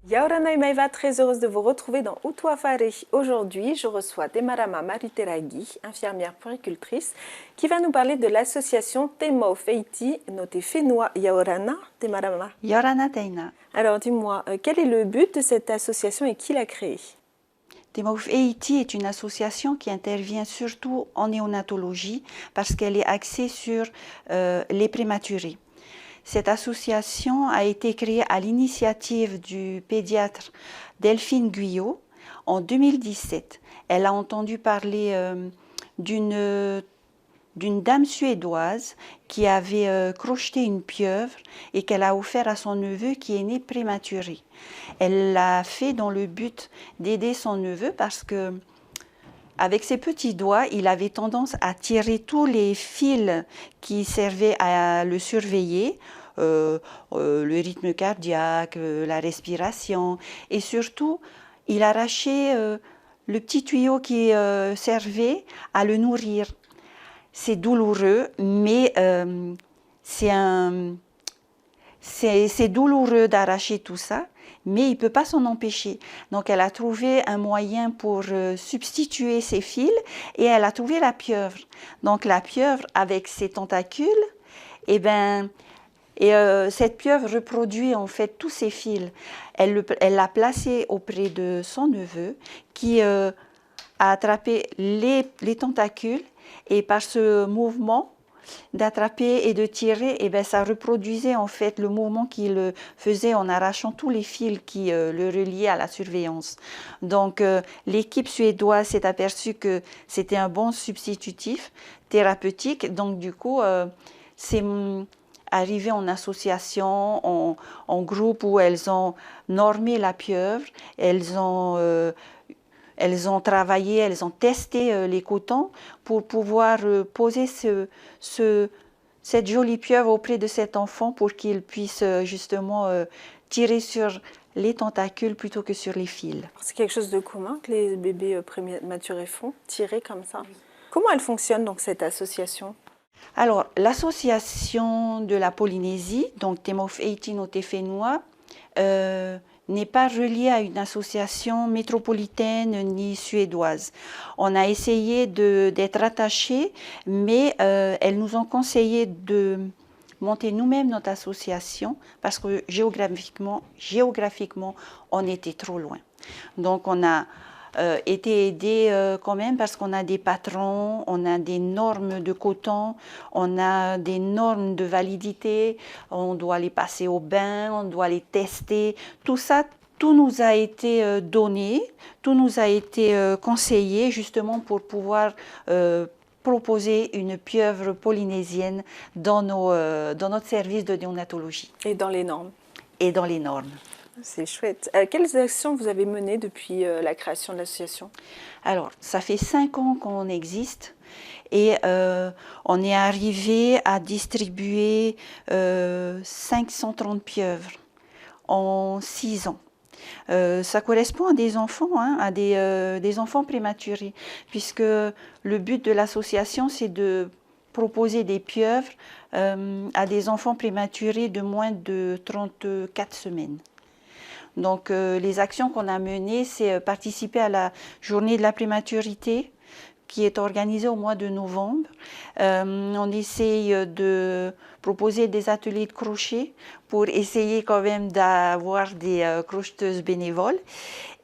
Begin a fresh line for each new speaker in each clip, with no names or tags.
Yaorana et Maïva, très heureuse de vous retrouver dans Utuafari. Aujourd'hui, je reçois Demarama Mariteragui, infirmière puéricultrice, qui va nous parler de l'association Temo Feiti Note Fenua Yaorana Demarama.
Yaorana Teina.
Alors dis-moi, quel est le but de cette association et qui l'a créée?
Temo Feiti est une association qui intervient surtout en néonatologie parce qu'elle est axée sur les prématurés. Cette association a été créée à l'initiative du pédiatre Delphine Guyot en 2017. Elle a entendu parler d'une dame suédoise qui avait crocheté une pieuvre et qu'elle a offert à son neveu qui est né prématuré. Elle l'a fait dans le but d'aider son neveu parce que avec ses petits doigts, il avait tendance à tirer tous les fils qui servaient à le surveiller, le rythme cardiaque, la respiration, et surtout, il arrachait le petit tuyau qui servait à le nourrir. C'est douloureux, mais c'est douloureux d'arracher tout ça, mais il ne peut pas s'en empêcher. Donc elle a trouvé un moyen pour substituer ces fils et elle a trouvé la pieuvre. Donc la pieuvre avec ses tentacules, cette pieuvre reproduit en fait tous ces fils. Elle l'a placé auprès de son neveu qui a attrapé les tentacules et par ce mouvement d'attraper et de tirer, ça reproduisait en fait le mouvement qu'il faisait en arrachant tous les fils qui le reliaient à la surveillance. Donc l'équipe suédoise s'est aperçue que c'était un bon substitutif thérapeutique. Donc du coup, c'est arrivé en association, en groupe où elles ont normé la pieuvre, elles ont travaillé, elles ont testé les cotons pour pouvoir poser cette jolie pieuvre auprès de cet enfant pour qu'il puisse justement tirer sur les tentacules plutôt que sur les fils.
C'est quelque chose de commun que les bébés prématurés font, tirer comme ça. Comment elle fonctionne donc cette association?
Alors, l'association de la Polynésie, donc Temo Feiti Note Fenua, n'est pas reliée à une association métropolitaine ni suédoise. On a essayé d'être attachés, mais elles nous ont conseillé de monter nous-mêmes notre association parce que géographiquement, on était trop loin. Donc on a été aidés quand même parce qu'on a des patrons, on a des normes de coton, on a des normes de validité, on doit les passer au bain, on doit les tester. Tout ça, tout nous a été donné, tout nous a été conseillé justement pour pouvoir proposer une pieuvre polynésienne dans notre service de néonatologie.
Et dans les normes.
Et dans les normes.
C'est chouette. Quelles actions vous avez menées depuis la création de l'association?
Alors, ça fait 5 ans qu'on existe et on est arrivé à distribuer 530 pieuvres en 6 ans. Ça correspond à des enfants, à des enfants prématurés, puisque le but de l'association, c'est de proposer des pieuvres à des enfants prématurés de moins de 34 semaines. Donc les actions qu'on a menées, c'est participer à la journée de la prématurité qui est organisée au mois de novembre. On essaye de proposer des ateliers de crochet pour essayer quand même d'avoir des crocheteuses bénévoles.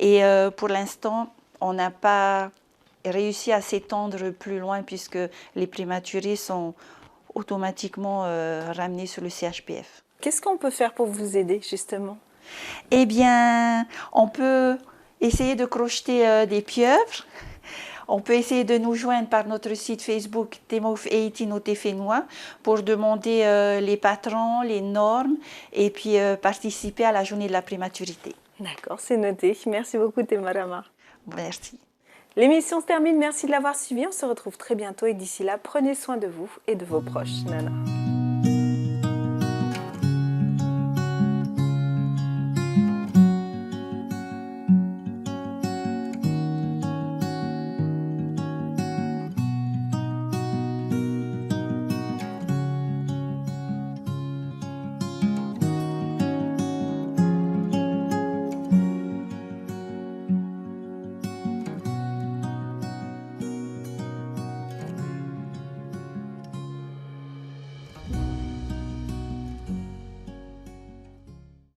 Et pour l'instant, on n'a pas réussi à s'étendre plus loin puisque les prématurés sont automatiquement ramenés sur le CHPF.
Qu'est-ce qu'on peut faire pour vous aider justement?
Eh bien, on peut essayer de crocheter des pieuvres. On peut essayer de nous joindre par notre site Facebook Temo Feiti Note Fenua pour demander les patrons, les normes et puis participer à la journée de la prématurité.
D'accord, c'est noté. Merci beaucoup Demarama.
Merci.
L'émission se termine. Merci de l'avoir suivi. On se retrouve très bientôt et d'ici là, prenez soin de vous et de vos proches. Nana.